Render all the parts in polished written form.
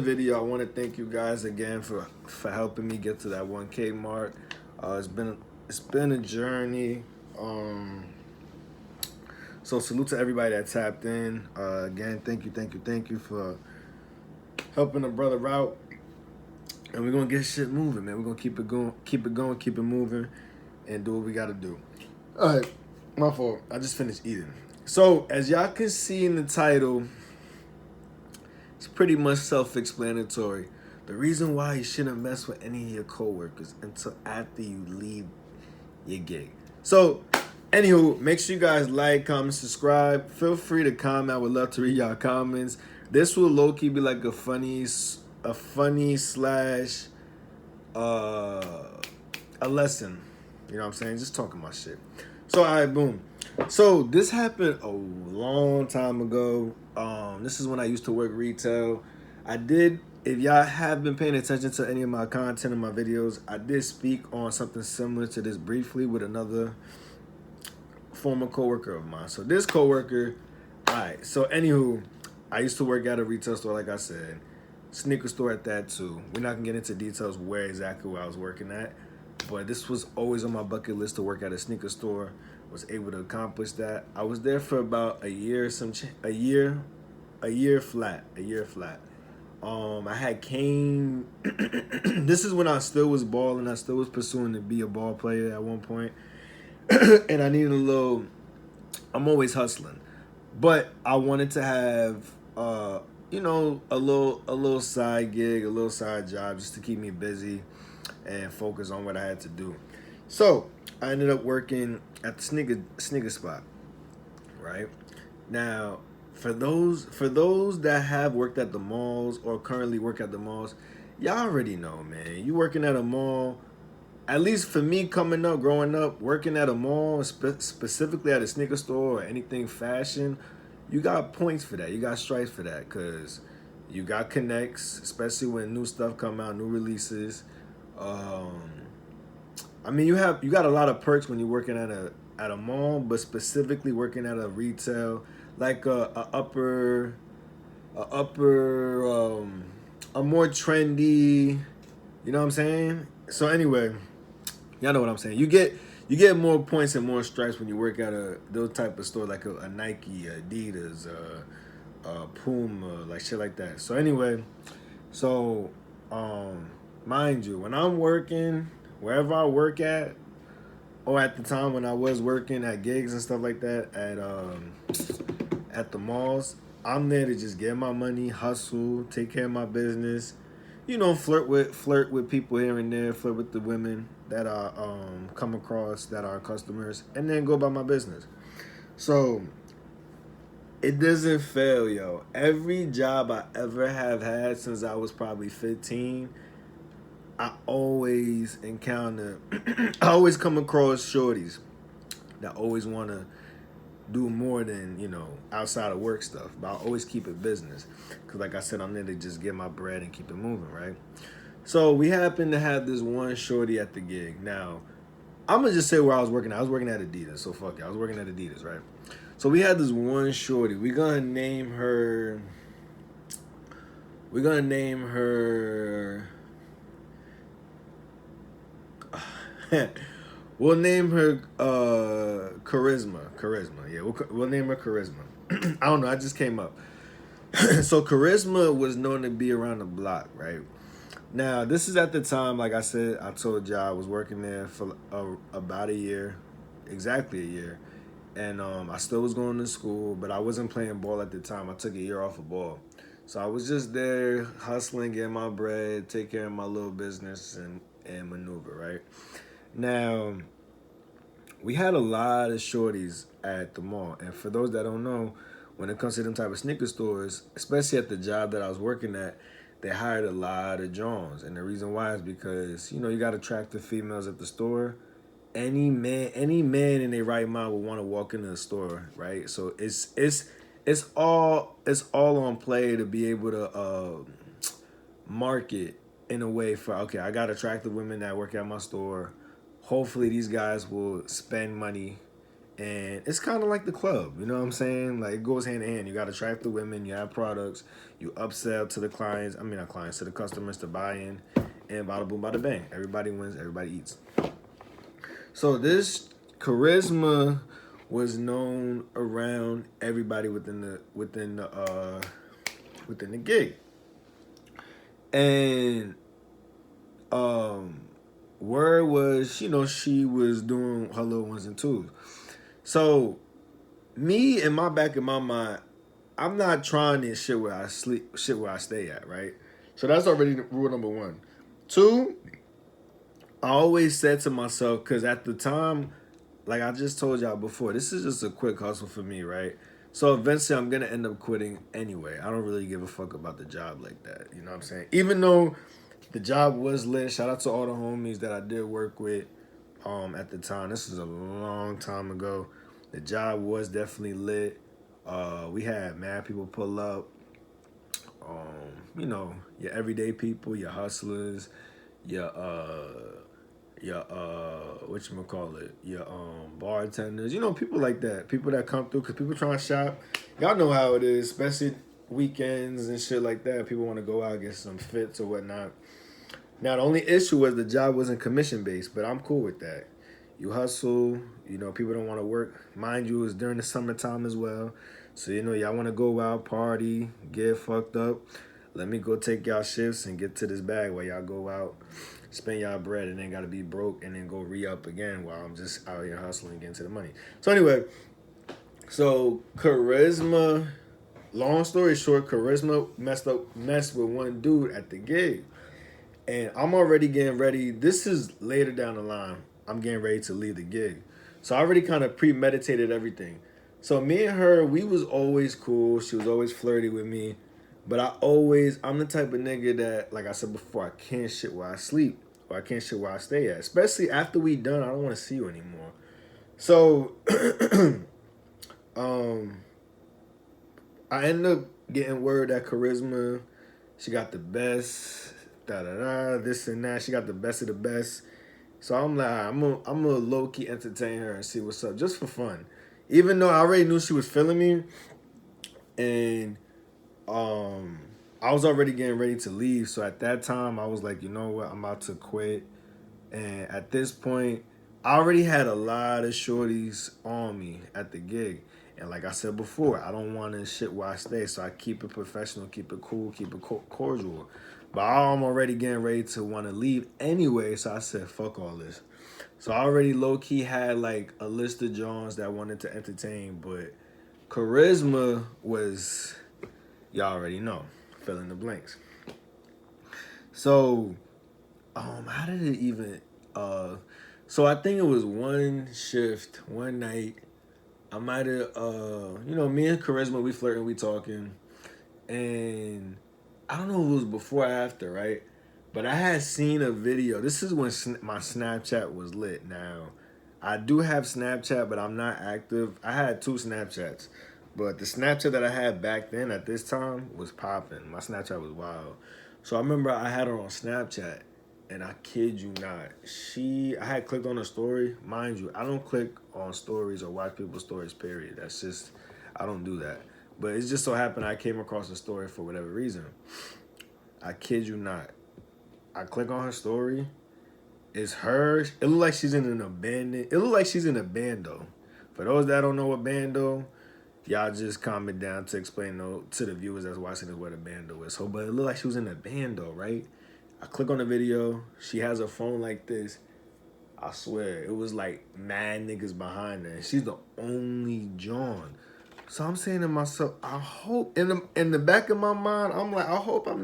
Video, I want to thank you guys again for helping me get to that 1K mark. It's been a journey. So salute to everybody that tapped in. Again, thank you for helping a brother out. And we're gonna get shit moving, man. We're gonna keep it moving, and do what we gotta do. All right, my fault. I just finished eating. So as y'all can see in the title, it's pretty much self-explanatory. The reason why you shouldn't mess with any of your coworkers until after you leave your gig. So, anywho, make sure you guys like, comment, subscribe. Feel free to comment. I would love to read y'all comments. This will low-key be like a funny slash a lesson. You know what I'm saying? Just talking my shit. So, all right, boom. So this happened a long time ago. This is when I used to work retail. If y'all have been paying attention to any of my content in my videos, I did speak on something similar to this briefly with another former coworker of mine. So this coworker, all right. So anywho, I used to work at a retail store, like I said, sneaker store at that too. We're not gonna get into details where I was working at, but this was always on my bucket list to work at a sneaker store. Was able to accomplish that. I was there for about a year flat. I had came. This is when I still was balling. I still was pursuing to be a ball player at one point, and I needed a little. I'm always hustling, but I wanted to have, a little side gig, a little side job, just to keep me busy and focus on what I had to do. So I ended up working at the sneaker spot, right? Now, for those that have worked at the malls or currently work at the malls, y'all already know, man. You working at a mall, at least for me growing up, working at a mall, specifically at a sneaker store or anything fashion, you got points for that. You got stripes for that because you got connects, especially when new stuff come out, new releases. Um, I mean, you got a lot of perks when you're working at a mall, but specifically working at a retail, like a upper, a more trendy. You know what I'm saying? So anyway, y'all know what I'm saying. You get more points and more stripes when you work at those type of store like a Nike, Adidas, Puma, like shit like that. So anyway, so mind you, when I'm working wherever I work or at the time when I was working at gigs and stuff like that at the malls, I'm there to just get my money, hustle, take care of my business, flirt with people here and there, flirt with the women that I come across that are customers, and then go about my business. So it doesn't fail, yo. Every job I ever have had since I was probably 15, I always encounter, I always come across shorties that always want to do more than, outside of work stuff. But I always keep it business. Because like I said, I'm there to just get my bread and keep it moving, right? So we happened to have this one shorty at the gig. Now, I'm going to just say where I was working at. I was working at Adidas, so fuck it. I was working at Adidas, right? So we had this one shorty. We're going to name her we'll name her Charisma. Charisma. Yeah, we'll name her Charisma. I don't know. I just came up. So Charisma was known to be around the block, right? Now, this is at the time, like I said, I told y'all I was working there for about a year, exactly a year. And I still was going to school, but I wasn't playing ball at the time. I took a year off of ball. So I was just there hustling, getting my bread, take care of my little business and maneuver, right? Now, we had a lot of shorties at the mall. And for those that don't know, when it comes to them type of sneaker stores, especially at the job that I was working at, they hired a lot of Johns. And the reason why is because, you got attractive females at the store. Any man in their right mind would want to walk into the store, right? So it's all on play to be able to market in a way for, okay, I got attractive women that work at my store. Hopefully these guys will spend money And it's kind of like the club, you know what I'm saying? Like, it goes hand in hand. You got to attract the women, you have products, you upsell to the clients, not clients, to the customers to buy in, and bada boom, bada bang. Everybody wins, everybody eats. So this charisma was known around everybody within the gig. And word was, she was doing her little ones and twos. So me in my mind, I'm not trying this shit where I sleep, shit where I stay at, right? So that's already rule number one. Two, I always said to myself, because at the time, like I just told y'all before, this is just a quick hustle for me, right? So eventually I'm going to end up quitting anyway. I don't really give a fuck about the job like that. You know what I'm saying? Even though the job was lit, shout out to all the homies that I did work with at the time. This is a long time ago. The job was definitely lit. We had mad people pull up. Your everyday people, your hustlers, your whatchamacallit, your bartenders, people like that, people that come through because people trying to shop. Y'all know how it is, especially weekends and shit like that. People want to go out, get some fits or whatnot. Now the only issue was the job wasn't commission based, but I'm cool with that. You hustle, people don't want to work. Mind you, it's during the summertime as well. So y'all want to go out, party, get fucked up. Let me go take y'all shifts and get to this bag while y'all go out, spend y'all bread, and then gotta be broke and then go re-up again while I'm just out here hustling and getting to the money. So anyway, charisma, long story short, charisma messed with one dude at the gig. And I'm already getting ready. This is later down the line. I'm getting ready to leave the gig. So I already kind of premeditated everything. So me and her, we was always cool. She was always flirty with me. But I'm the type of nigga that, like I said before, I can't shit where I sleep. Or I can't shit where I stay at. Especially after we done, I don't want to see you anymore. So, I ended up getting word that charisma, she got the best, this and that. She got the best of the best. So I'm like, I'm gonna low key entertain her and see what's up, just for fun. Even though I already knew she was feeling me, and I was already getting ready to leave. So at that time, I was like, you know what, I'm about to quit. And at this point, I already had a lot of shorties on me at the gig. And like I said before, I don't want to shit where I stay. So I keep it professional, keep it cool, keep it cordial. But I'm already getting ready to want to leave anyway. So I said, fuck all this. So I already low-key had like a list of Johns that I wanted to entertain. But charisma was, y'all already know, fill in the blanks. So, how did it even, so I think it was one shift, one night. I might have, me and Charisma, we flirting, we talking. And I don't know if it was before or after, right? But I had seen a video. This is when my Snapchat was lit. Now, I do have Snapchat, but I'm not active. I had 2 Snapchats. But the Snapchat that I had back then at this time was popping. My Snapchat was wild. So I remember I had her on Snapchat. And I kid you not, I had clicked on a story. Mind you, I don't click on stories or watch people's stories, period. That's just, I don't do that. But it just so happened I came across a story for whatever reason. I kid you not. I click on her story. It's her. It looked like she's in an abandoned. It looked like she's in a bando. For those that don't know what bando, y'all just comment down to explain to the viewers that's watching this what a bando is. So, but it looked like she was in a bando, right? I click on the video. She has a phone like this. I swear, it was like mad niggas behind her. And she's the only John. So I'm saying to myself, I hope in the back of my mind, I'm like, I hope I'm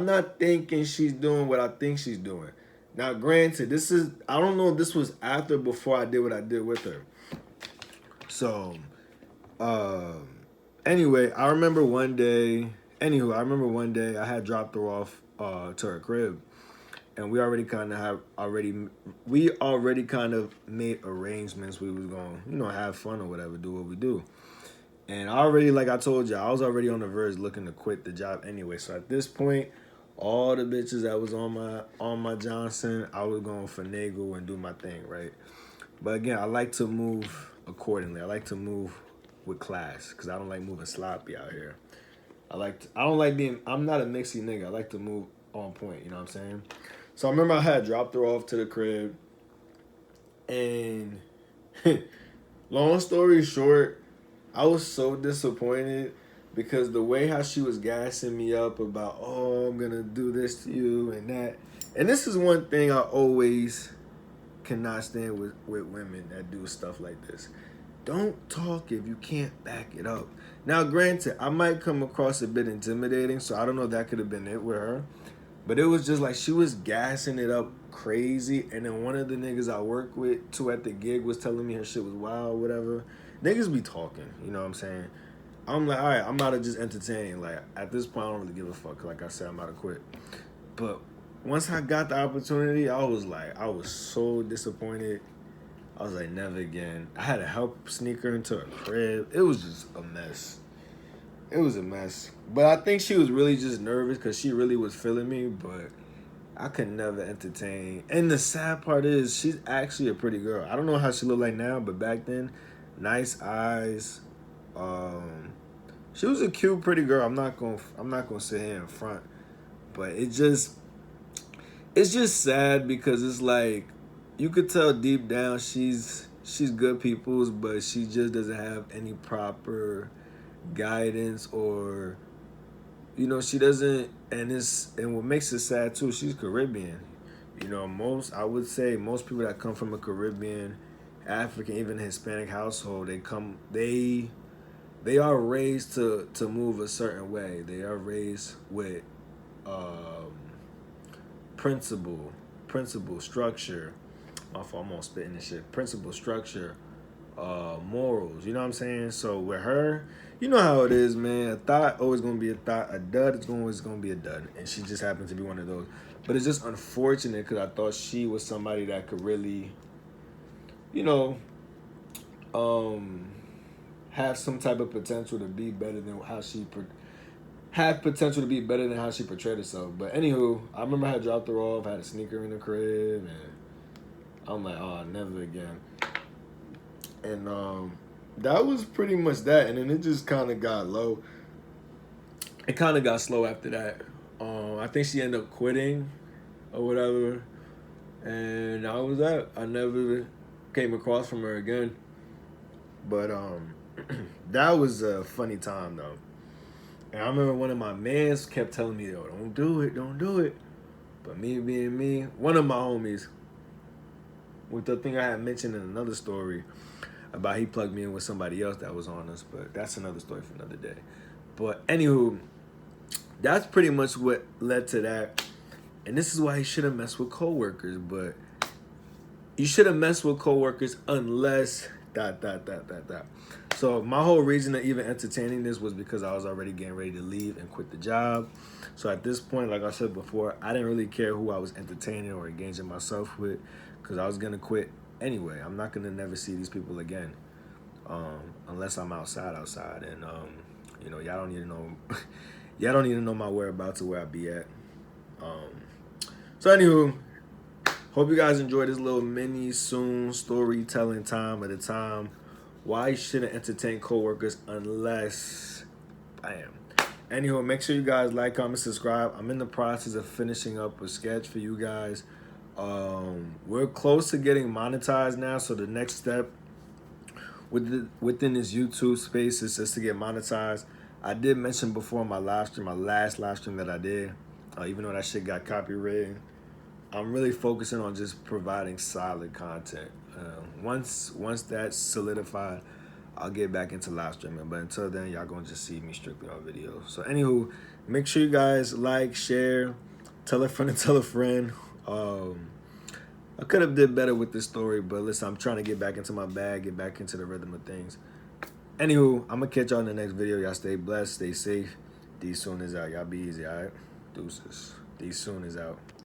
not thinking she's doing what I think she's doing. Now, granted, I don't know if this was after or before I did what I did with her. So, anyway, I remember one day I had dropped her off to her crib, and we already kind of made arrangements. We was gonna, have fun or whatever, do what we do. And like I told you, I was already on the verge looking to quit the job anyway. So at this point, all the bitches that was on my Johnson, I was going to finagle and do my thing, right? But again, I like to move accordingly. I like to move with class because I don't like moving sloppy out here. I don't like being, I'm not a mixy nigga. I like to move on point, you know what I'm saying? So I remember I had dropped her off to the crib, and long story short, I was so disappointed because the way how she was gassing me up about, oh, I'm gonna do this to you and that. And this is one thing I always cannot stand with women that do stuff like this. Don't talk if you can't back it up. Now, granted, I might come across a bit intimidating, so I don't know if that could have been it with her. But it was just like she was gassing it up crazy. And then one of the niggas I work with, too, at the gig was telling me her shit was wild, whatever. Niggas be talking, you know what I'm saying? I'm like, all right, I'm about to just entertain. Like, at this point, I don't really give a fuck. Like I said, I'm about to quit. But once I got the opportunity, I was so disappointed. I was like, never again. I had to help sneak her into her crib. It was just a mess. It was a mess. But I think she was really just nervous because she really was feeling me, but I could never entertain. And the sad part is she's actually a pretty girl. I don't know how she looked like now, but back then, nice eyes. She was a cute, pretty girl. I'm not gonna sit here in front. But it's just sad because it's like you could tell deep down she's good people's, but she just doesn't have any proper guidance, or she doesn't. And what makes it sad too, she's Caribbean. I would say most people that come from a Caribbean, African, even Hispanic household, they are raised to move a certain way. They are raised with um, principle, structure. My fault, I'm on spitting this shit. Principle, structure, morals. You know what I'm saying? So with her, you know how it is, man. A thought always gonna be a thought. A dud is always gonna be a dud, and she just happened to be one of those. But it's just unfortunate because I thought she was somebody that could really, you know, um, have some type of potential to be better than how she have potential to be better than how she portrayed herself. But anywho, I remember I had dropped her off, had a sneaker in the crib, and I'm like, oh, never again. And that was pretty much that. And then it just kind of got low. It kind of got slow after that. I think she ended up quitting or whatever. And that was that. I never came across from her again. But that was a funny time though. And I remember one of my mans kept telling me, yo, don't do it, don't do it. But me being me, one of my homies, with the thing I had mentioned in another story about he plugged me in with somebody else that was on us, but that's another story for another day. But anywho, that's pretty much what led to that. And this is why you shouldn't mess with coworkers, but you shouldn't mess with coworkers unless ... So my whole reason of even entertaining this was because I was already getting ready to leave and quit the job. So at this point, like I said before, I didn't really care who I was entertaining or engaging myself with because I was going to quit anyway. I'm not going to never see these people again unless I'm outside. And, y'all don't need to know y'all don't need to know my whereabouts or where I be at. So anywho, hope you guys enjoyed this little mini soon storytelling time at a time. Why you shouldn't entertain coworkers unless bam. Anywho, make sure you guys like, comment, subscribe. I'm in the process of finishing up a sketch for you guys. We're close to getting monetized now, so the next step within this YouTube space is just to get monetized. I did mention before my last live stream that I did, even though that shit got copyrighted, I'm really focusing on just providing solid content. Once that's solidified, I'll get back into live streaming. But until then, y'all gonna just see me strictly on videos. So anywho, make sure you guys like, share, tell a friend and tell a friend. I could have did better with this story, but listen, I'm trying to get back into my bag, get back into the rhythm of things. Anywho, I'm gonna catch y'all in the next video. Y'all stay blessed, stay safe. D Soon is out. Y'all be easy, all right? Deuces. D Soon is out.